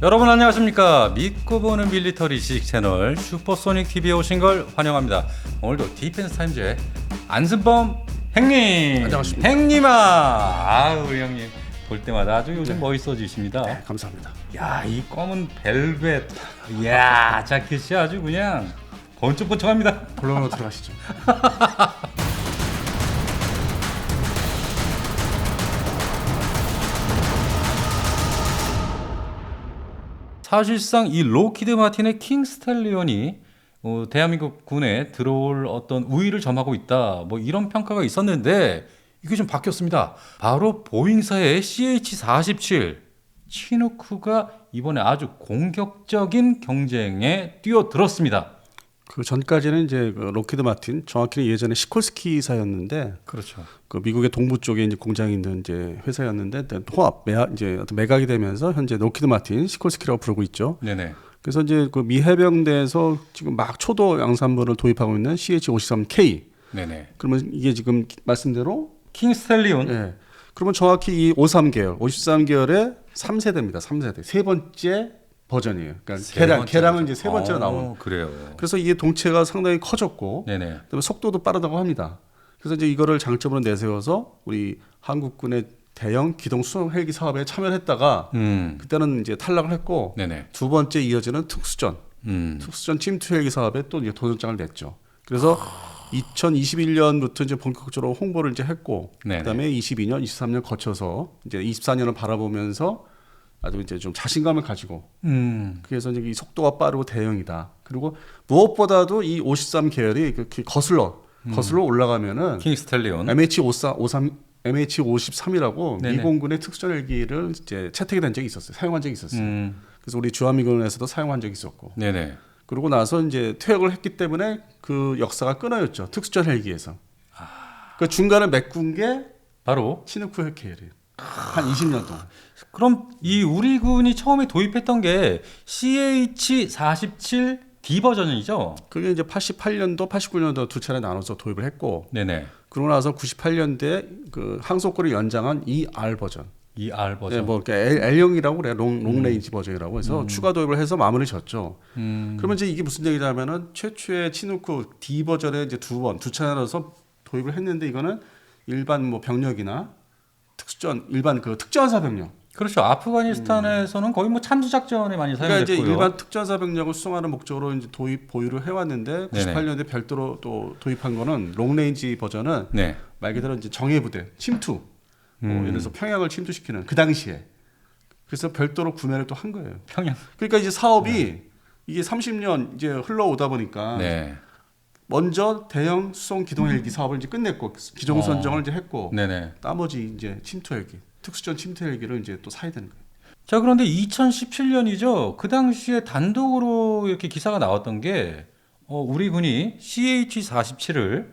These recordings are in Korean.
여러분 안녕하십니까? 믿고 보는 밀리터리식 채널 슈퍼소닉 TV에 오신 걸 환영합니다. 오늘도 디펜스 타임즈의 안승범 행님. 안녕하십니까. 행님아. 우리 형님 볼 때마다 아주 요즘 멋있어지십니다. 네, 감사합니다. 야, 이 검은 벨벳. 이야, 자켓이 아주 그냥 번쩍번쩍합니다. 본론으로 들어가시죠. 사실상 이 로키드 마틴의 킹 스탈리온이 대한민국 군에 들어올 어떤 우위를 점하고 있다. 뭐 이런 평가가 있었는데 이게 좀 바뀌었습니다. 바로 보잉사의 CH-47 치누크가 이번에 아주 공격적인 경쟁에 뛰어들었습니다. 그 전까지는 이제 그 로키드 마틴, 정확히는 예전에 시콜스키사였는데, 그렇죠. 그 미국의 동부 쪽에 이제 공장이 있는 이제 회사였는데 호합, 이제 어떤 매각이 되면서 현재 로키드 마틴, 시콜스키라고 부르고 있죠. 네네. 그래서 이제 그 미 해병대에서 지금 막 초도 양산부를 도입하고 있는 CH-53K. 네네. 그러면 이게 지금 말씀대로, 킹 스탈리온. 예. 그러면 정확히 이 53계열, 53계열의 3세대입니다. 3세대. 세 번째 버전이에요. 그러니까 개량은 이제 세 번째로 나온. 그래요. 그래서 이게 동체가 상당히 커졌고, 네네. 그다음에 속도도 빠르다고 합니다. 그래서 이제 이거를 장점으로 내세워서 우리 한국군의 대형 기동 수송 헬기 사업에 참여했다가 그때는 이제 탈락을 했고, 네네. 두 번째 이어지는 특수전 침투 헬기 사업에 또 이제 도전장을 냈죠. 그래서 2021년부터 이제 본격적으로 홍보를 이제 했고, 네네. 그다음에 22년, 23년 거쳐서 이제 24년을 바라보면서 아주 이제 좀 자신감을 가지고, 그래서 이제 이 속도가 빠르고 대형이다. 그리고 무엇보다도 이 53 계열이 그렇게 거슬러 올라가면은 킹 스탈리온. MH53이라고 네네. 미공군의 특수전 헬기를 이제 채택이 된 적이 있었어요. 사용한 적이 있었어요. 그래서 우리 주한미군에서도 사용한 적이 있었고. 네네. 그러고 나서 이제 퇴역을 했기 때문에 그 역사가 끊어졌죠. 특수전 헬기에서. 그 중간에 메꾼 게 바로 치누크 계열이에요. 한 20년 동안. 그럼 이 우리 군이 처음에 도입했던 게 CH-47D 버전이죠? 그게 이제 88년도, 89년도 두 차례 나눠서 도입을 했고, 네네. 그러고 나서 98년도에 그 항속거리 연장한 ER 버전. ER 버전. 네, 뭐 L형이라고 그래, 롱레인지 버전이라고 해서 추가 도입을 해서 마무리 졌죠. 그러면 이제 이게 무슨 얘기냐면은 최초의 치누크 D 버전에 이제 두 차례 나눠서 도입을 했는데 이거는 일반 뭐 병력이나 특수전, 일반 그 특전사 병력. 그렇죠. 아프가니스탄에서는 거의 뭐 참수작전에 많이 그러니까 사용됐고요. 이제 일반 특전사 병력을 수송하는 목적으로 이제 보유를 해왔는데 98년에 별도로 또 도입한 거는 롱레인지 버전은 네. 말 그대로 이제 정예부대 침투, 예를 들어서 평양을 침투시키는 그 당시에 그래서 별도로 구매를 또 한 거예요. 평양. 그러니까 이제 사업이 이게 30년 이제 흘러오다 보니까 네. 먼저 대형 수송 기동 헬기 사업을 이제 끝냈고 기종 선정을 이제 했고 네네. 나머지 이제 침투 헬기, 특수전 침투 헬기를 이제 또 사야 되는 거예요. 자, 그런데 2017년이죠. 그 당시에 단독으로 이렇게 기사가 나왔던 게 우리 군이 CH-47을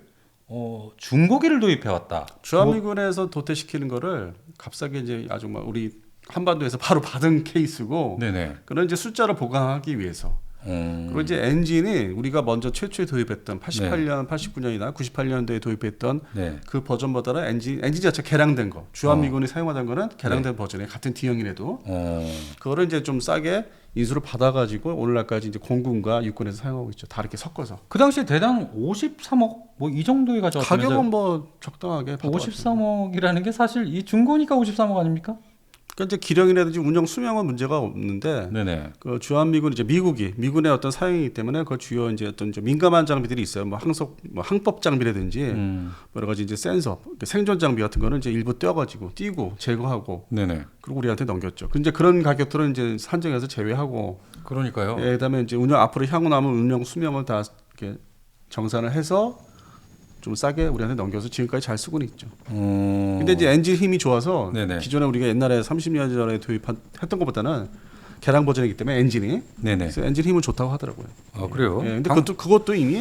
중고기를 도입해 왔다. 주한미군에서 도태시키는 거를 값싸게 이제 아주 막 우리 한반도에서 바로 받은 케이스고, 네네. 그런 이제 숫자를 보강하기 위해서. 그리고 이제 엔진이 우리가 먼저 최초에 도입했던 88년, 89년이나 98년도에 도입했던 네. 그 버전보다는 엔진 자체 개량된 거, 주한미군이 사용하던 거는 개량된 버전에 같은 D형이라도 그거를 이제 좀 싸게 인수를 받아가지고 오늘날까지 이제 공군과 육군에서 사용하고 있죠. 다 이렇게 섞어서. 그 당시에 대당 53억 뭐 이 정도에 가져왔다면서요? 가격은 뭐 적당하게 53억이라는 게 사실 이 중고니까 53억 아닙니까? 그러니까 이제 기령이라든지 운영 수명은 문제가 없는데, 네네. 그 주한미군 이제 미군의 어떤 사용이기 때문에 그 주요 이제 어떤 좀 민감한 장비들이 있어요. 뭐 항법 장비라든지 여러 가지 이제 센서, 생존 장비 같은 거는 이제 일부 띄고 제거하고, 네네. 그리고 우리한테 넘겼죠. 근데 그런 가격들은 이제 산정해서 제외하고, 그러니까요. 예, 그다음에 이제 앞으로 향후 남은 운영 수명을 다 이렇게 정산을 해서 좀 싸게 우리한테 넘겨서 지금까지 잘 쓰고는 있죠. 근데 이제 엔진 힘이 좋아서 네네. 기존에 우리가 옛날에 30년 전에 도입했던 것보다는 개량 버전이기 때문에 엔진이, 네네. 그래서 엔진 힘은 좋다고 하더라고요. 아, 그래요? 예, 근데 그것도 이미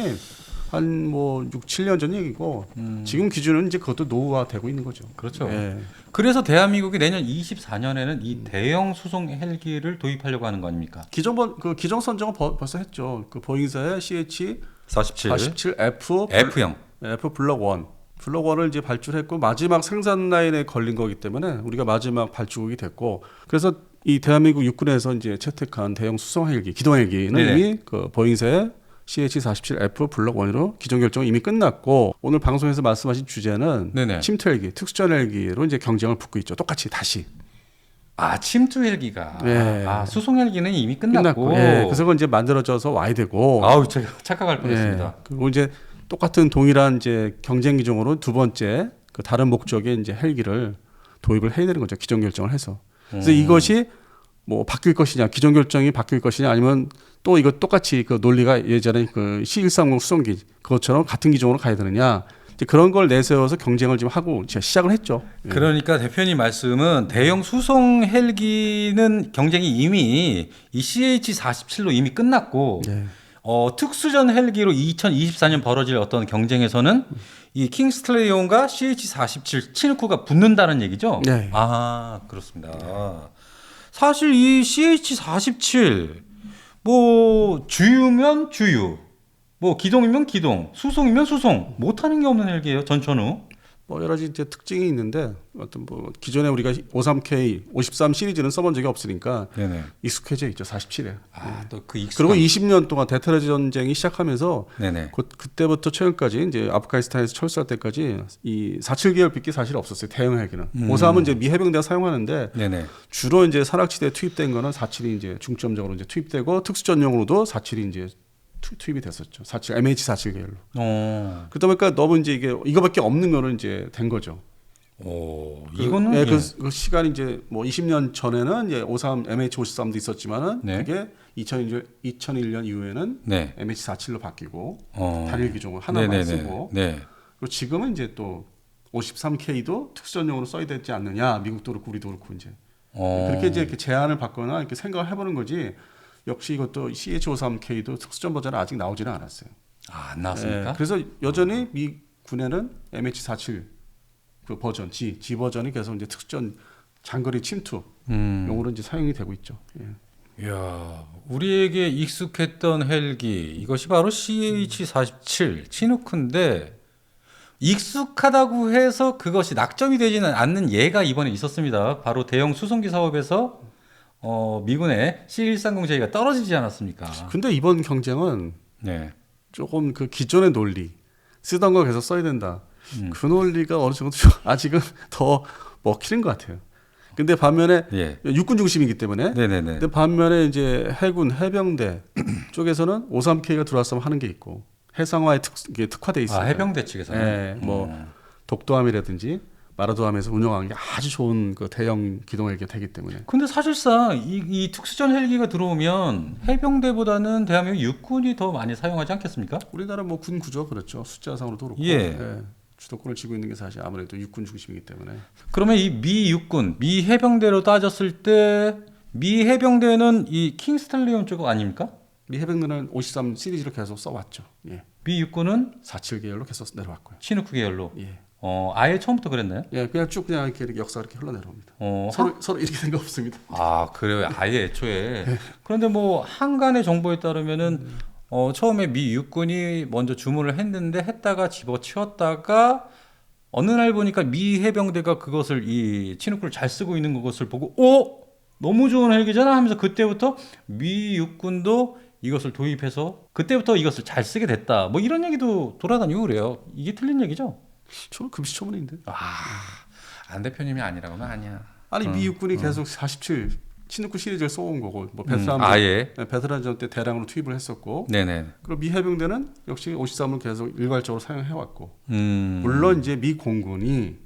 한 뭐 6, 7년 전 얘기고 지금 기준은 이제 그것도 노후화되고 있는 거죠. 그렇죠. 예. 그래서 대한민국이 내년 24년에는 이 대형 수송 헬기를 도입하려고 하는 거 아닙니까? 기종 선정은 벌써 했죠. 그 보잉사의 CH-47 47 F형. F 블록 1. 블록 1을 이제 발주했고 마지막 생산 라인에 걸린 거기 때문에 우리가 마지막 발주국이 됐고, 그래서 이 대한민국 육군에서 이제 채택한 대형 수송 헬기, 기동 헬기는 네네. 이미 그 보잉사의 CH-47F 블록 1으로 기존 결정이 이미 끝났고 오늘 방송에서 말씀하신 주제는 네네. 침투 헬기, 특수전 헬기로 이제 경쟁을 붙고 있죠. 똑같이 다시. 아, 침투 헬기가. 예. 아, 수송 헬기는 이미 끝났고. 예. 그래서 그건 이제 만들어져서 와야 되고. 아우, 제가 착각할 뻔했습니다. 예. 그리고 이제 똑같은 동일한 이제 경쟁 기종으로 두 번째 그 다른 목적의 이제 헬기를 도입을 해야 되는 거죠. 기존 결정을 해서. 그래서 이것이 뭐 바뀔 것이냐, 기존 결정이 바뀔 것이냐, 아니면 또 이거 똑같이 그 논리가 예전에 그 C130 수송기 그것처럼 같은 기종으로 가야 되느냐. 이제 그런 걸 내세워서 경쟁을 지금 하고 이제 시작을 했죠. 예. 그러니까 대표님 말씀은 대형 수송 헬기는 경쟁이 이미 이 CH-47로 이미 끝났고 예. 특수전 헬기로 2024년 벌어질 어떤 경쟁에서는 이 킹스텔리온과 CH-47 치누크가 붙는다는 얘기죠? 네. 아, 그렇습니다. 사실 이 CH-47 뭐 주유면 주유, 뭐 기동이면 기동, 수송이면 수송, 못하는 게 없는 헬기예요. 전천후. 뭐 여러 가지 이제 특징이 있는데 어떤 뭐 기존에 우리가 53K, 53 시리즈는 써본 적이 없으니까 네네. 익숙해져 있죠. 47에. 아, 또 그 익숙한. 그리고 20년 동안 대테러 전쟁이 시작하면서 네네. 그때부터 최근까지 이제 아프가니스탄에서 철수할 때까지 이 47계열 빗기 사실 없었어요. 대형 헬기는. 53은 이제 미 해병대가 사용하는데 네네. 주로 이제 산악지대에 투입된 거는 47이 이제 중점적으로 이제 투입되고 특수전용으로도 47이 이제 투입이 됐었죠. 47 MH47 계열로. 그러다 보니까 너무 이제 이거밖에 없는 거는 이제 된 거죠. 이거는 예, 그 시간이 이제 뭐 20년 전에는 이제 53 MH53도 있었지만은 네. 그게 2001년 이후에는 네. MH47로 바뀌고 어. 단일 기종을 하나만 네네네. 쓰고 네. 그리고 지금은 이제 또 53K도 특수전용으로 써야 되지 않느냐 미국도 그렇고 우리도 그렇고 이제 그렇게 이제 이렇게 제안을 받거나 이렇게 생각을 해보는 거지. 역시 이것도 CH53K도 특수전 버전은 아직 나오지는 않았어요. 아, 안 나왔습니까? 예, 그래서 여전히 미 군에는 MH47 그 버전 G 버전이 계속 이제 특수전 장거리 침투 용으로 이제 사용이 되고 있죠. 예. 이야, 우리에게 익숙했던 헬기 이것이 바로 CH-47 치누크인데 익숙하다고 해서 그것이 낙점이 되지는 않는 예가 이번에 있었습니다. 바로 대형 수송기 사업에서 미군의 C130J가 떨어지지 않았습니까? 근데 이번 경쟁은 네. 조금 그 기존의 논리 쓰던 거 계속 써야 된다. 그 논리가 어느 정도 좀 아직은 더 먹히는 것 같아요. 근데 반면에 예. 육군 중심이기 때문에 네네네. 근데 반면에 이제 해군 해병대 쪽에서는 53K가 들어왔으면 하는 게 있고 해상화에 이게 특화돼 있어요. 아, 해병대 측에서는. 네, 뭐 독도함이라든지 마라도함에서 운영하는 게 아주 좋은 그 대형 기동 헬기가 되기 때문에. 근데 사실상 이 특수전 헬기가 들어오면 해병대보다는 대한민국 육군이 더 많이 사용하지 않겠습니까? 우리나라 뭐 군 구조 그렇죠. 숫자상으로도 그렇고. 예. 주도권을 쥐고 있는 게 사실 아무래도 육군 중심이기 때문에. 그러면 이 미 육군, 미 해병대로 따졌을 때 미 해병대는 이 킹스탈리온 쪽 아닙니까? 미 해병대는 53 시리즈로 계속 써왔죠. 예. 미 육군은 47 계열로 계속 내려왔고요. 치누크 계열로. 예. 아예 처음부터 그랬나요? 예, 그냥 쭉 그냥 이렇게 역사가 이렇게 흘러내려옵니다. 어, 서로 이렇게 된 거 없습니다. 아, 그래요. 아예 애초에. 그런데 뭐 한간의 정보에 따르면은 처음에 미 육군이 먼저 주문을 했는데 했다가 집어치웠다가 어느 날 보니까 미 해병대가 그것을 이 치누크를 잘 쓰고 있는 것을 보고 너무 좋은 헬기잖아 하면서 그때부터 미 육군도 이것을 도입해서 그때부터 이것을 잘 쓰게 됐다. 뭐 이런 얘기도 돌아다니고 그래요. 이게 틀린 얘기죠? 저는 금시초문인데. 안 대표님이 아니라고는 아니야. 아니 미 육군이 계속 47 치누크 시리즈를 써온 거고 뭐 베트남 아예. 베트남전 때 대량으로 투입을 했었고 네네. 그리고 미 해병대는 역시 53을 계속 일괄적으로 사용해 왔고 물론 물론 이제 미 공군이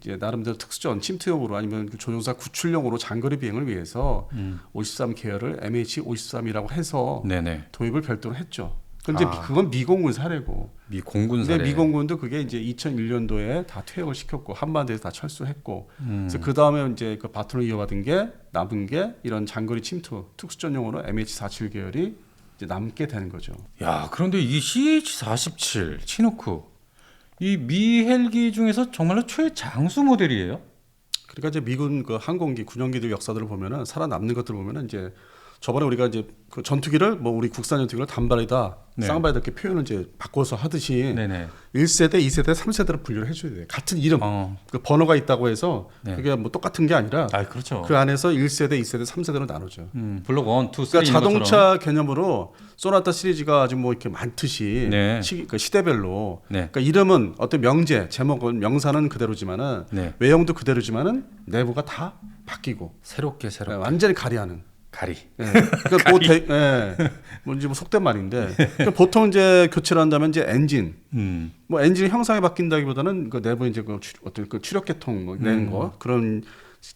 이제 나름대로 특수전 침투용으로 아니면 그 조종사 구출용으로 장거리 비행을 위해서 53 계열을 MH53이라고 해서 네네. 도입을 별도로 했죠. 근데 그건 미 공군 사례고. 미 공군 근데 사례. 미 공군도 그게 이제 2001년도에 다 퇴역을 시켰고 한반도에서 다 철수했고. 그래서 그 다음에 이제 그 바톤을 이어받은 게 남은 게 이런 장거리 침투 특수전용으로 MH47 계열이 이제 남게 되는 거죠. 야, 그런데 이 CH-47 치누크 이 미 헬기 중에서 정말로 최장수 모델이에요. 그러니까 이제 미군 그 항공기 군용기들 역사들을 보면은 살아남는 것들을 보면은 이제 저번에 우리가 이제 그 전투기를 뭐 우리 국산 전투기를 단발이다, 네. 쌍발이다 이렇게 표현을 이제 바꿔서 하듯이 네네. 1세대, 2세대, 3세대로 분류를 해줘야 돼요. 같은 이름, 그 번호가 있다고 해서 네. 그게 뭐 똑같은 게 아니라 아, 그렇죠. 그 안에서 1세대, 2세대, 3세대로 나누죠. 블록 1, 2, 3 그러니까 자동차 개념으로 소나타 시리즈가 아주 뭐 이렇게 많듯이 네. 그 시대별로 네. 그러니까 이름은 어떤 명제, 제목은 명사는 그대로지만은 네. 외형도 그대로지만은 내부가 다 바뀌고 새롭게 완전히 가리하는. 가리. 예. 그러니까 뭔지 뭐 속된 말인데 그러니까 보통 이제 교체를 한다면 이제 엔진, 뭐 엔진 형상이 바뀐다기보다는 그 내부 이제 그 어떤 그 추력 계통 뭐 내는 거 그런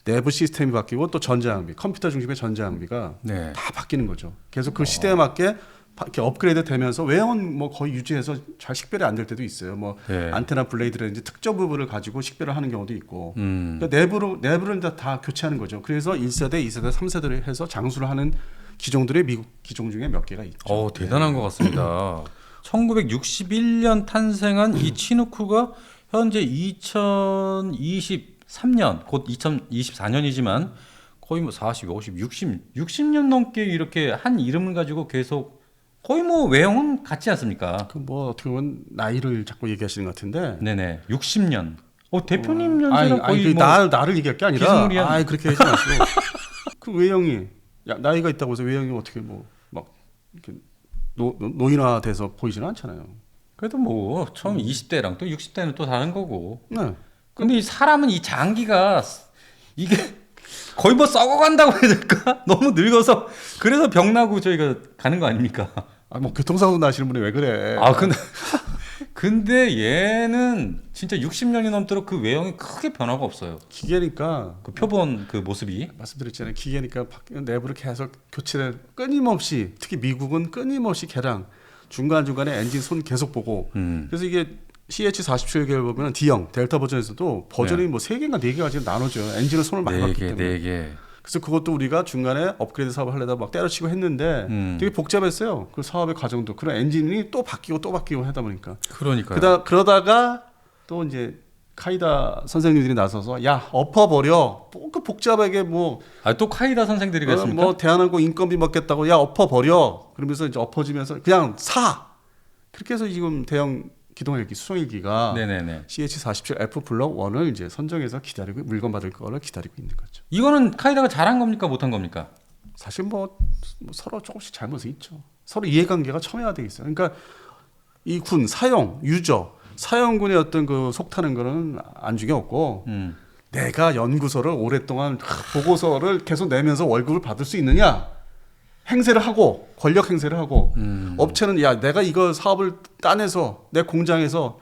내부 시스템이 바뀌고 또 전자장비, 컴퓨터 중심의 전자장비가 네. 다 바뀌는 거죠. 계속 그 시대에 맞게 이렇게 업그레이드 되면서 외형은 뭐 거의 유지해서 잘 식별이 안 될 때도 있어요. 뭐 네. 안테나 블레이드라든지 특정 부분을 가지고 식별을 하는 경우도 있고. 그러니까 내부를 다 교체하는 거죠. 그래서 1세대, 2세대, 3세대를 해서 장수를 하는 기종들이 미국 기종 중에 몇 개가 있죠. 대단한 것 같습니다. 1961년 탄생한 이 치누크가 현재 2023년, 곧 2024년이지만 거의 뭐 40, 50, 60년 넘게 이렇게 한 이름을 가지고 계속 거의 뭐 외형은 같지 않습니까? 그 뭐 어떻게 보면 나이를 자꾸 얘기하시는 것 같은데. 네네. 60년. 대표님 연세랑 거의 그 뭐 나를 얘기할 게 아니라. 기스무리한- 그렇게 하지 마시고. 그 외형이 나이가 있다고 해서 외형이 어떻게 뭐 막 이렇게 노인화돼서 보이지는 않잖아요. 그래도 뭐 처음 20대랑 또 60대는 또 다른 거고. 네. 근데 이 사람은 이 장기가 이게 거의 뭐 썩어간다고 해야 될까? 너무 늙어서 그래서 병나고 저희가 가는 거 아닙니까? 뭐 교통사고 나시는 분이 왜 그래? 근데 얘는 진짜 60년이 넘도록 그 외형이 크게 변화가 없어요. 기계니까 그 표본 그 모습이. 말씀드렸잖아요. 기계니까 내부를 계속 교체를 끊임없이 특히 미국은 끊임없이 개량 중간중간에 엔진 손 계속 보고 그래서 이게 CH47 계열 보면 D형 델타 버전에서도 버전이 뭐 3개인가 4개가 지금 나눠져요. 엔진을 손을 많이 봤기 때문에. 4개. 그래서 그것도 우리가 중간에 업그레이드 사업을 하려다 막 때려치고 했는데 되게 복잡했어요. 그 사업의 과정도. 그런 엔진이 또 바뀌고 하다 보니까. 그러니까요. 그러다가 또 이제 카이다 선생님들이 나서서 야 엎어버려. 그 복잡하게 뭐 또 카이다 선생들이겠습니까? 뭐 대한항공 인건비 먹겠다고 야 엎어버려. 그러면서 이제 엎어지면서 그냥 사. 그렇게 해서 지금 대형 기동헬기 수송헬기가 네네네. CH-47F 블록 1을 이제 선정해서 기다리고 물건 받을 거를 기다리고 있는 거죠. 이거는 카이다가 잘한 겁니까 못한 겁니까? 사실 뭐 서로 조금씩 잘못이 있죠. 서로 이해관계가 첨예화되어 있어요. 그러니까 이 군 사용 유저 사용군의 어떤 그 속타는 거는 안중에 없고 내가 연구소를 오랫동안 보고서를 계속 내면서 월급을 받을 수 있느냐 행세를 하고 권력 행세를 하고 업체는 야 내가 이거 사업을 따내서 내 공장에서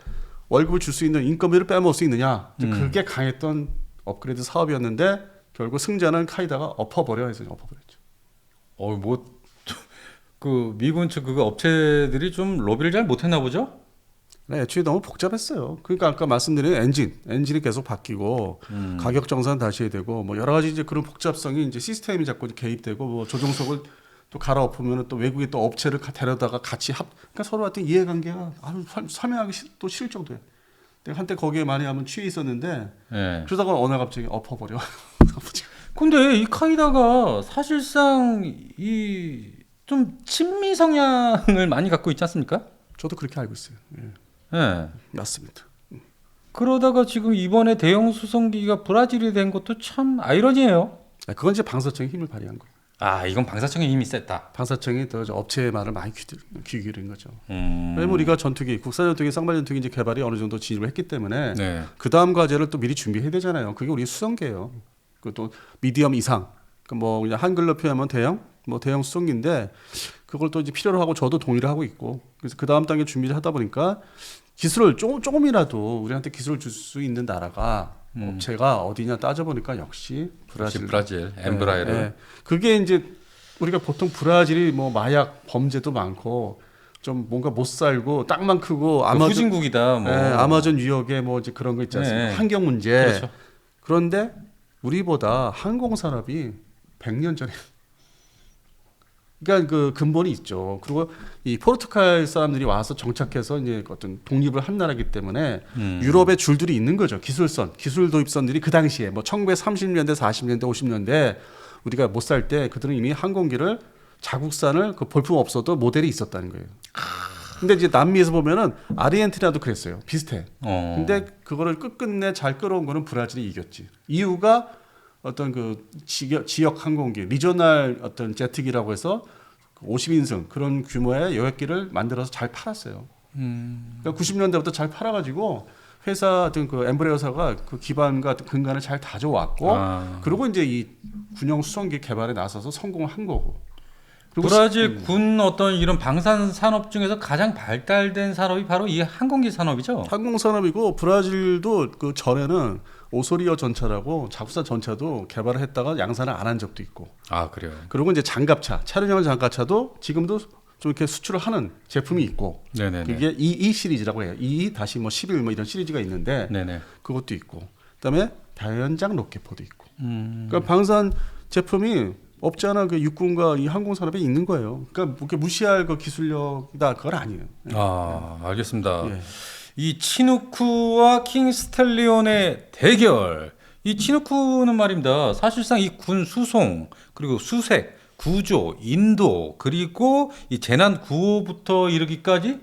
월급을 줄 수 있는 인건비를 빼먹을 수 있느냐 그게 강했던 업그레이드 사업이었는데 결국 승자는 카이다가 엎어버려 해서 엎어버렸죠. 그 미군 측 그 업체들이 좀 로비를 잘 못했나 보죠? 네, 애초에 너무 복잡했어요. 그러니까 아까 말씀드린 엔진이 계속 바뀌고 가격 정산 다시 해야 되고 뭐 여러 가지 이제 그런 복잡성이 이제 시스템이 자꾸 개입되고 뭐 조종석을 또 갈아엎으면 또 외국의 또 업체를 데려다가 같이 그러니까 서로 같은 이해관계가 아주 설명하기 또 싫을 정도예요. 내가 한때 거기에 많이 하면 취해 있었는데 네. 그러다가 어느 날 갑자기 엎어버려. 근데 이 카이다가 사실상 이 좀 친미 성향을 많이 갖고 있지 않습니까? 저도 그렇게 알고 있어요. 예. 네. 맞습니다. 그러다가 지금 이번에 대형 수송기가 브라질이 된 것도 참 아이러니해요. 그건 이제 방사청이 힘을 발휘한 거예요. 이건 방사청의 힘이 셌다. 방사청이 더 업체의 말을 많이 귀 기울인 거죠. 왜냐면 우리가 전투기, 국산 전투기, 쌍발 전투기 이제 개발이 어느 정도 진입을 했기 때문에 네. 그 다음 과제를 또 미리 준비해야 되잖아요. 그게 우리 수송기예요. 그것도 미디엄 이상. 뭐 그냥 한글로 표현하면 대형, 뭐 대형 수송기인데 그걸 또 이제 필요로 하고 저도 동의를 하고 있고 그래서 그 다음 단계 준비를 하다 보니까 기술을 조금이라도 우리한테 기술을 줄 수 있는 나라가 업체가 어디냐 따져보니까 역시 브라질, 엠브라에르. 네. 그게 이제 우리가 보통 브라질이 뭐 마약 범죄도 많고 좀 뭔가 못 살고 땅만 크고 후진국이다. 뭐. 네, 아마존 유역에 뭐 이제 그런 거 있지 않습니까? 네. 환경 문제. 그렇죠. 그런데 우리보다 항공 산업이 100년 전에 그러니까 그 근본이 있죠. 그리고 이 포르투갈 사람들이 와서 정착해서 이제 어떤 독립을 한 나라이기 때문에 유럽에 줄들이 있는 거죠. 기술 도입선들이 그 당시에 뭐 1930년대, 40년대, 50년대 우리가 못 살 때 그들은 이미 항공기를 자국산을 그 볼품 없어도 모델이 있었다는 거예요. 근데 이제 남미에서 보면은 아르헨티나도 그랬어요. 비슷해. 근데 그거를 끝끝내 잘 끌어온 거는 브라질이 이겼지. 이유가 어떤 그 지역 항공기, 리저널 어떤 제트기라고 해서 50인승 그런 규모의 여객기를 만들어서 잘 팔았어요. 그러니까 90년대부터 잘 팔아가지고 회사 어떤 그 엠브레어사가 그 기반과 근간을 잘 다져왔고, 그리고 이제 이 군용 수송기 개발에 나서서 성공을 한 거고. 그리고 브라질 군 어떤 이런 방산 산업 중에서 가장 발달된 산업이 바로 이 항공기 산업이죠. 항공산업이고 브라질도 그 전에는 오소리어 전차라고 자국산 전차도 개발을 했다가 양산을 안 한 적도 있고. 아 그래요. 그리고 이제 장갑차, 차량용 장갑차도 지금도 좀 이렇게 수출을 하는 제품이 있고. 네네네. 그게 EE 시리즈라고 해요. EE 다시 뭐 11 뭐 이런 시리즈가 있는데 네네. 그것도 있고. 그다음에 다연장 로켓포도 있고. 그러니까 방산 제품이 없지 않아 그 육군과 이 항공 산업에 있는 거예요. 그러니까 그렇게 무시할 그 기술력이다 그건 아니에요. 아 알겠습니다. 예. 이 치누쿠와 킹스텔리온의 대결. 이 치누쿠는 말입니다. 사실상 이 군 수송 그리고 수색, 구조, 인도 그리고 이 재난 구호부터 이르기까지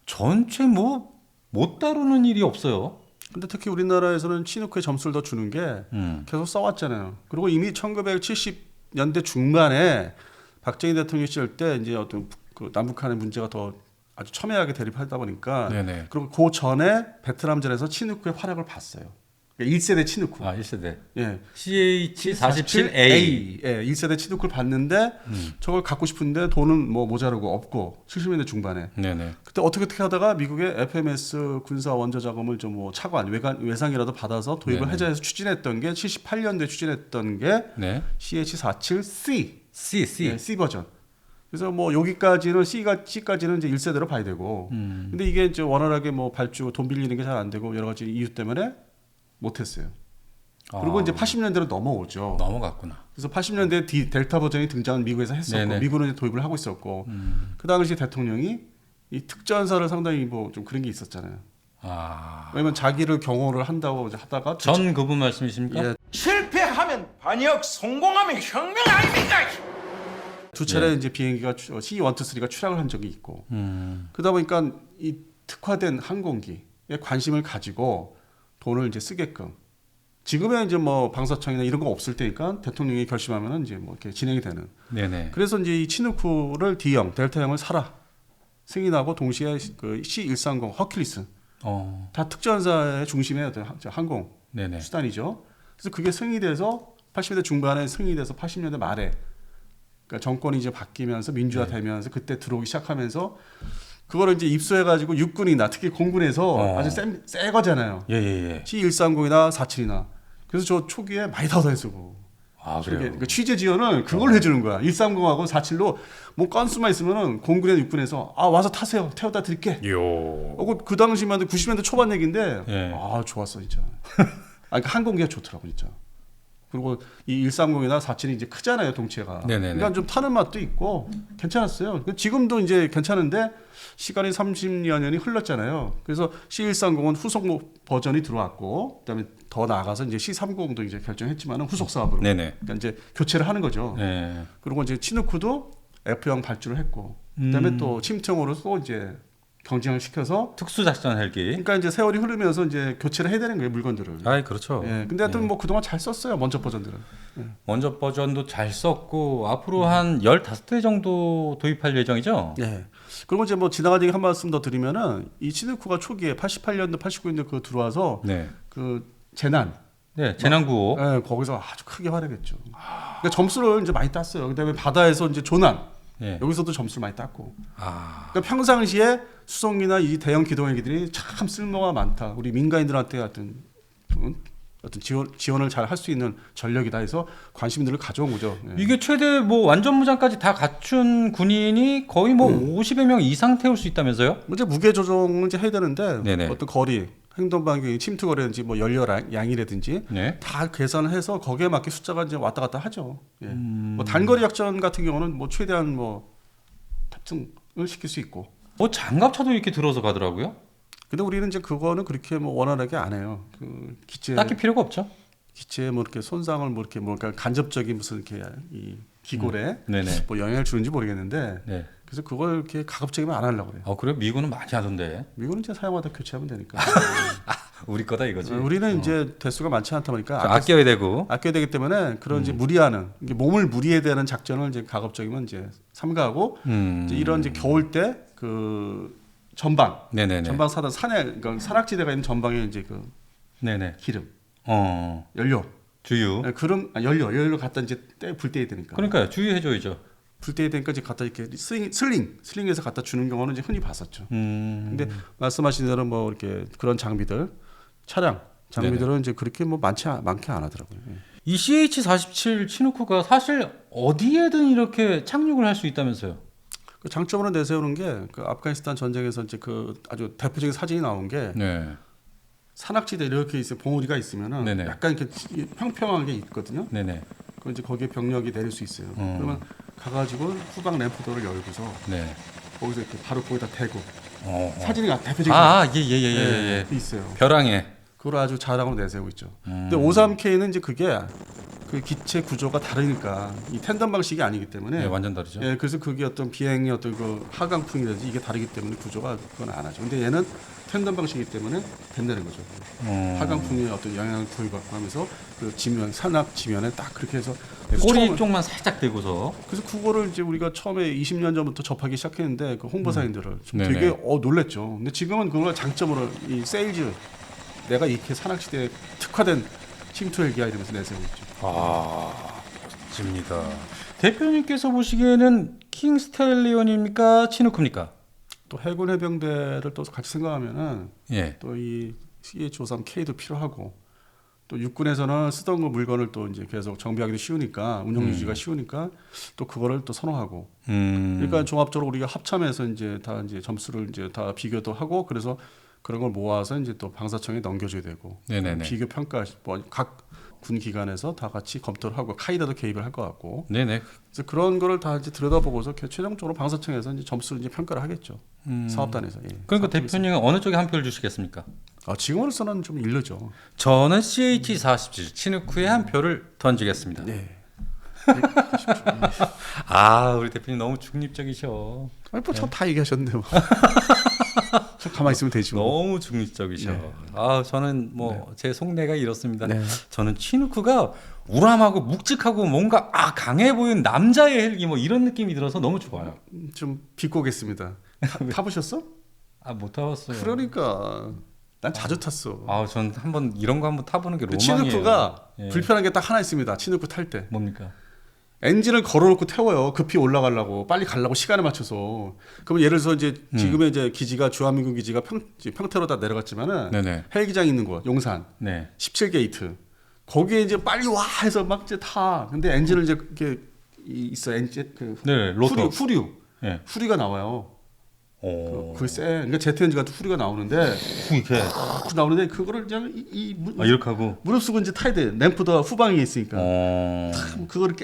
전체 뭐 못 다루는 일이 없어요. 근데 특히 우리나라에서는 치누크에 점수를 더 주는 게 계속 써왔잖아요. 그리고 이미 1970년대 중반에 박정희 대통령 시절 때 이제 어떤 그 남북한의 문제가 더 아주 첨예하게 대립하다 보니까 네네. 그리고 그 전에 베트남전에서 치누크의 활약을 봤어요. 그러니까 1세대 치누크. 아 1세대. 예. CH-47A. 예, 1세대 치누크를 봤는데 저걸 갖고 싶은데 돈은 뭐 모자르고 없고 70년대 중반에. 네네. 그때 어떻게 하다가 미국의 FMS 군사 원조 자금을 좀 뭐 차관 외상이라도 받아서 도입을 네네. 해자해서 추진했던 게 78년도에 추진했던 게 네. CH-47C C. 네, C 버전. 그래서 뭐 여기까지는 C까지는 이제 1세대로 봐야 되고. 근데 이게 이제 원활하게 뭐 발주 돈 빌리는 게 잘 안 되고 여러 가지 이유 때문에 못 했어요. 그리고 이제 80년대로 넘어오죠. 넘어갔구나. 그래서 80년대 델타 버전이 등장은 미국에서 했었고 네네. 미국은 이제 도입을 하고 있었고 그 당시 대통령이 이 특전사를 상당히 뭐 좀 그런 게 있었잖아요. 아. 왜냐면 자기를 경호를 한다고 이제 하다가 전 그분 말씀이십니까? 예, 실패하면 반역, 성공하면 혁명 아닙니까? 두 차례 이제 비행기가 C-123가 추락을 한 적이 있고 그러다 보니까 이 특화된 항공기에 관심을 가지고 돈을 이제 쓰게끔 지금의 이제 뭐 방사청이나 이런 거 없을 때니까 대통령이 결심하면은 이제 뭐 이렇게 진행이 되는. 네네. 그래서 이제 이 치누크를 D형, 델타형을 사라 승인하고 동시에 그 C130 허큘리스 다 특전사의 중심의 어떤 항공 네네. 수단이죠. 그래서 그게 승인이 돼서 80년대 중반에 승인이 돼서 80년대 말에 그러니까 정권이 이제 바뀌면서 민주화되면서 그때 들어오기 시작하면서 그거를 이제 입수해가지고 육군이나 특히 공군에서 아주 세 거잖아요. 예예예. C130이나 47이나. 그래서 저 초기에 많이 타서 쓰고. 아 그래요. 그러니까 취재 지원을 그걸 해주는 거야. 130하고 47로 뭐 건수만 있으면은 공군이나 육군에서 아 와서 타세요. 태워다 드릴게. 요. 그 당시만 해도 90년대 초반 얘기인데 예. 아 좋았어 진짜. 아 그러니까 항공기가 좋더라고 진짜. 그리고 이 130이나 47이 이제 크잖아요 동체가. 네네네. 그러니까 좀 타는 맛도 있고 괜찮았어요. 지금도 이제 괜찮은데 시간이 30년이 흘렀잖아요. 그래서 C130은 후속 버전이 들어왔고 그다음에 더 나아가서 이제 C390도 이제 결정했지만은 후속 사업으로. 네네. 그러니까 이제 교체를 하는 거죠. 네. 그리고 이제 치누크도 F형 발주를 했고 그다음에 또 침투형으로 또 이제 경쟁을 시켜서 특수작전 헬기. 그러니까 이제 세월이 흐르면서 이제 교체를 해야 되는 거예요 물건들을. 아이 그렇죠. 예. 근데 하여튼 뭐 그동안 잘 썼어요 먼저 버전들은. 먼저 버전도 잘 썼고 앞으로 한 15대 정도 도입할 예정이죠? 예. 그리고 이제 뭐 지나가는 얘기 한 말씀 더 드리면은 이 치누크가 초기에 88년도 89년도 그 들어와서 네. 그 재난 네, 재난구호. 예, 거기서 아주 크게 활약했죠. 그러니까 점수를 이제 많이 땄어요. 그다음에 바다에서 이제 조난 네. 여기서도 점수를 많이 땄고. 아. 그러니까 평상시에 수송기나 이 대형 기동헬기들이 참 쓸모가 많다. 우리 민간인들한테 어떤 지원을 잘 할 수 있는 전력이다 해서 관심들을 가져온 거죠. 예. 이게 최대 뭐 완전 무장까지 다 갖춘 군인이 거의 뭐 50여 명 이상 태울 수 있다면서요? 이제 무게 조정을 이제 해야 되는데 네네. 어떤 거리, 행동 반경이 침투 거리든지 뭐 연료 양이라든지 네. 다 계산을 해서 거기에 맞게 숫자가 이제 왔다 갔다 하죠. 예. 뭐 단거리 작전 같은 경우는 뭐 최대한 뭐 탑승을 시킬 수 있고. 뭐 장갑차도 이렇게 들어서 가더라고요. 근데 우리는 이제 그거는 그렇게 뭐 원활하게 안 해요. 그 기체 딱히 필요가 없죠. 기체에 뭐 이렇게 손상을 뭐 이렇게 뭔가 간접적인 무슨 이렇게 이 기골에 네네. 뭐 영향을 주는지 모르겠는데 네. 그래서 그걸 이렇게 가급적이면 안 하려고 그래요. 그래 미군은 많이 하던데. 미국은 이제 사용하다 교체하면 되니까. 우리 거다 이거지. 우리는 이제 대수가 많지 않다 보니까 아껴야 되고. 아껴야 되기 때문에 그런 이제 무리하는 이게 몸을 무리해야 되는 작전을 이제 가급적이면 이제 삼가하고 이제 이런 이제 겨울 때 그 전방 네네네. 전방 사단 그러니까 산악지대가 있는 전방에 이제 그 네네. 기름 어. 연료 주유. 연료 갖다 이제 불 떼야 되니까. 그러니까요. 주유해줘야죠. 불 떼야 되니까 이제 갖다 이렇게 슬링에서 갖다 주는 경우는 이제 흔히 봤었죠. 근데 말씀하신 대로 뭐 이렇게 그런 장비들 차량 장비들은 이제 그렇게 뭐 많게 안 하더라고요. 예. 이 CH-47 치누크가 사실 어디에든 이렇게 착륙을 할 수 있다면서요? 그 장점으로 내세우는 게 그 아프가니스탄 전쟁에서 이제 그 아주 대표적인 사진이 나온 게 네. 산악지대 이렇게 있어 봉우리가 있으면은 네네. 약간 이렇게 평평한 게 있거든요. 네네. 그 이제 거기에 병력이 내릴 수 있어요. 그러면 가가지고 후방 램프도를 열고서 네. 거기서 이렇게 바로 거기다 대고 어. 사진이 대표적인 예예예예. 있어요. 벼랑에. 그걸 아주 자랑으로 내세우고 있죠. 근데 53K는 이제 그게 그 기체 구조가 다르니까 이 텐덤 방식이 아니기 때문에 네, 완전 다르죠. 예, 그래서 그게 어떤 비행의 어떤 그 하강풍이라든지 이게 다르기 때문에 구조가 그건 안 하죠. 근데 얘는 텐덤 방식이기 때문에 된다는 거죠. 하강풍의 어떤 영향을 부여받고 하면서 그 지면 산악 지면에 딱 그렇게 해서 꼬리 쪽만 살짝 대고서. 그래서 그거를 이제 우리가 처음에 20년 전부터 접하기 시작했는데 그 홍보사님들을 좀 네네. 되게 놀랬죠. 근데 지금은 그걸 장점으로 이 세일즈 내가 이렇게 산악지대에 특화된 침투 헬기야 이러면서 내세우고 있죠. 멋집니다. 대표님께서 보시기에는 킹 스텔리온입니까? 치누크입니까? 또 해군 해병대를 또 같이 생각하면은 예. 또 이 CH-53K도 필요하고 또 육군에서는 쓰던 그 물건을 또 이제 계속 정비하기도 쉬우니까 운영 유지가 쉬우니까 또 그거를 또 선호하고 그러니까 종합적으로 우리가 합참해서 이제 다 이제 점수를 이제 다 비교도 하고 그래서 그런 걸 모아서 이제 또 방사청에 넘겨줘야 되고 네네네. 비교 평가 각 군 기관에서 다 같이 검토를 하고 카이다도 개입을 할 것 같고 네네. 그래서 그런 거를 다 이제 들여다보고서 최종적으로 방사청에서 이제 점수를 이제 평가를 하겠죠. 사업단에서. 예. 그러니까 대표님은 어느 쪽에 한 표를 주시겠습니까? 지금으로서는 좀 일르죠. 저는 CH-47 치누크에 한 표를 던지겠습니다. 네. 우리 대표님 너무 중립적이셔. 뭐다 얘기하셨는데 뭐. 저 가만히 있으면 되지 뭐. 너무 중립적이셔. 네. 저는 뭐 제 속내가 이렇습니다. 네. 저는 치누크가 우람하고 묵직하고 뭔가 강해 보이는 남자의 헬기 뭐 이런 느낌이 들어서 너무 좋아요. 좀 비꼬겠습니다. 타보셨어? 못 타봤어요. 그러니까 난 자주 탔어. 전 한번 이런 거 한번 타보는 게 그 로망이에요. 치누크가 예. 불편한 게 딱 하나 있습니다. 치누크 탈 때. 뭡니까? 엔진을 걸어놓고 태워요. 급히 올라가려고 빨리 가려고 시간에 맞춰서. 그럼 예를 들어서 이제 지금의 이제 기지가 주한미군 기지가 평택으로 다 내려갔지만은 네네. 헬기장 있는 곳 용산 네. 17게이트 거기에 이제 빨리 와 해서 막 이제 타. 근데 엔진을 이제 이렇게 있어 엔진 그 네, 로터. 후류 네. 후리가 나와요. 그 쎄. 그러니까 제트 엔진 같은 후리가 나오는데 이렇게 나오는데 그거를 그냥 이렇게 하고. 무릎쓰고 이제 타야 돼. 램프도 후방에 있으니까. 어. 그거를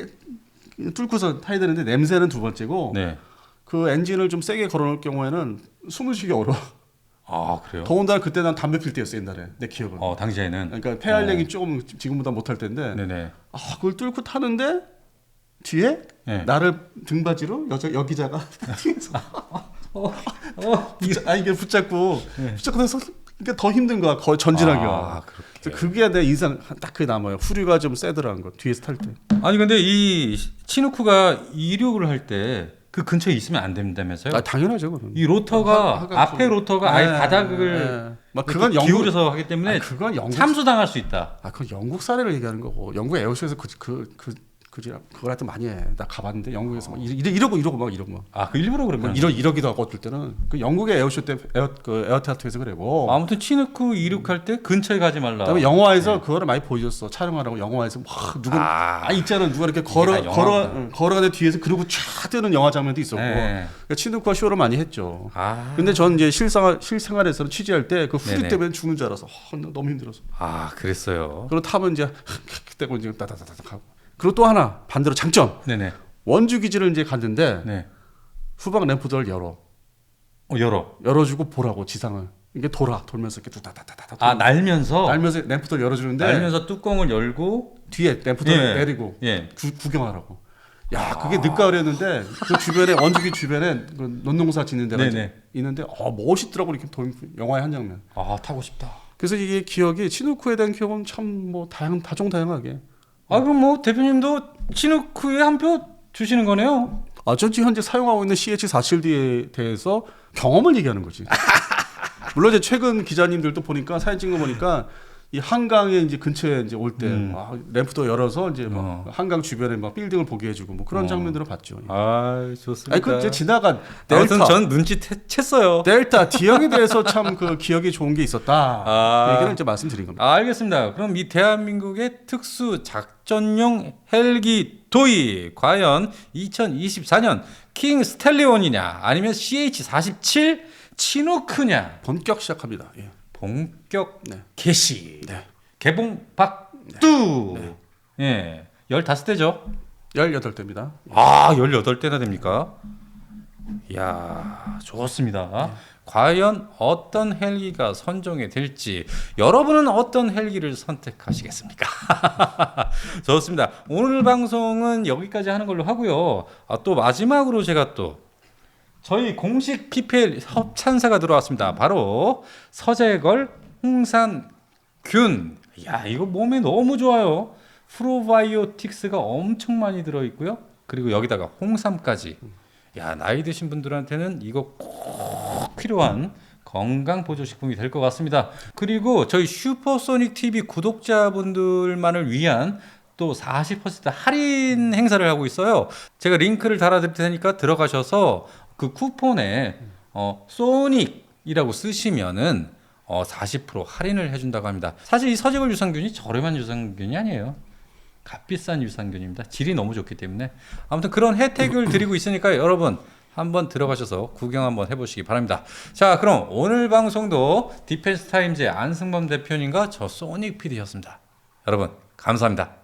뚫고서 타야 되는데 냄새는 두 번째고 네. 그 엔진을 좀 세게 걸어놓을 경우에는 숨을 쉬기 어려워. 그래요? 더군다나 그때 난 담배 필 때였어 옛날에 내 기억은. 당시에는. 그러니까 폐활량이 조금 지금보다 못할 텐데 네네. 그걸 뚫고 타는데 뒤에 네. 나를 등받이로 여기자가 뒤에서 이게 붙잡고 붙잡고서 그러니까 더 힘든 거야. 거의 전진하기가. 그래서 그게 내 인상 딱 그게 남아요. 후류가 좀 세더라는 거 뒤에서 탈 때. 아니 근데 이 치누크가 이륙을 할 때 그 근처에 있으면 안 된다면서요? 당연하죠, 그건. 이 로터가 앞에 로터가 아예 바닥을 막 그건 기울여서 하기 때문에 그건 영국 참수당할 수 있다. 그건 영국 사례를 얘기하는 거고 영국 에어쇼에서 그걸 하여튼 많이 해. 나 가봤는데 영국에서 막 이러고 막 이러고 막. 그 일부러 그랬구나. 이러기도 하고 어떨 때는 그 영국의 에어쇼 때 에어타투에서 그래고. 아무튼 치누크 이륙할 때 근처에 가지 말라. 그다음에 영화에서 그거를 많이 보여줬어. 촬영하라고 영화에서 막 누가 있잖아 누가 이렇게 걸어가는 뒤에서 그러고 쫙 뜨는 영화 장면도 있었고. 그러니까 치누크가 쇼를 많이 했죠. 근데 전 이제 실생활에서는 취재할 때 그 후리 때문에 죽는 줄 알아서 너무 힘들어서. 그랬어요. 그리고 타면 이제 떼고 이제 따다다닥 하고. 그리고 또 하나 반대로 장점. 네네. 원주 기지를 이제 갔는데 네. 후방 램프도를 열어주고 보라고 지상을. 이게 돌면서 이렇게 뚜다다다다. 아, 날면서 날면서 램프도 열어주는데 날면서 뚜껑을 열고 뒤에 램프도 예. 내리고 예. 구경하라고. 야, 그게 늦가을이었는데 그 주변에 원주기 주변에 그 논농사 짓는 데가 네네. 있는데 멋있더라고 이렇게 영화의 한 장면. 아, 타고 싶다. 그래서 이게 기억이 치누쿠에 대한 기억은 참 뭐 다종다양하게. 아, 그럼 뭐 대표님도 치누쿠에 한 표 주시는 거네요. 저 지금 현재 사용하고 있는 CH47D에 대해서 경험을 얘기하는 거지. 물론 이제 최근 기자님들도 보니까 사진 찍는 거 보니까 이 한강에 이제 근처에 이제 올 때 램프도 열어서 이제 막 한강 주변에 막 빌딩을 보게 해주고 뭐 그런 장면들을 봤죠. 아, 좋습니다. 아니 그 이제 지나간 아무튼 델타, 전 눈치 챘어요. 델타 D형에 대해서 참 그 기억이 좋은 게 있었다. 그 얘기를 이제 말씀드린 겁니다. 아, 알겠습니다. 그럼 이 대한민국의 특수 작전용 헬기 도입 과연 2024년 킹 스텔리온이냐 아니면 CH-47 치누크냐 본격 시작합니다. 예. 본격 네. 개시 네. 개봉 박두 예 15대죠. 18대입니다. 아 18대나 됩니까? 이야 좋습니다. 과연 어떤 헬기가 선정이 될지 여러분은 어떤 헬기를 선택하시겠습니까? 좋습니다. 오늘 방송은 여기까지 하는 걸로 하고요. 또 마지막으로 제가 또 저희 공식 PPL 협찬사가 들어왔습니다. 바로 서재걸 홍삼균. 야 이거 몸에 너무 좋아요. 프로바이오틱스가 엄청 많이 들어있고요. 그리고 여기다가 홍삼까지. 야 나이 드신 분들한테는 이거 꼭 필요한 건강 보조식품이 될 것 같습니다. 그리고 저희 슈퍼소닉 TV 구독자분들만을 위한 또 40% 할인 행사를 하고 있어요. 제가 링크를 달아드릴 테니까 들어가셔서 그 쿠폰에 소닉이라고 쓰시면은 40% 할인을 해준다고 합니다. 사실 이 서재걸 유산균이 저렴한 유산균이 아니에요. 값비싼 유산균입니다. 질이 너무 좋기 때문에 아무튼 그런 혜택을 드리고 있으니까 여러분 한번 들어가셔서 구경 한번 해보시기 바랍니다. 자 그럼 오늘 방송도 디펜스 타임즈의 안승범 대표님과 저 소닉 PD였습니다. 여러분 감사합니다.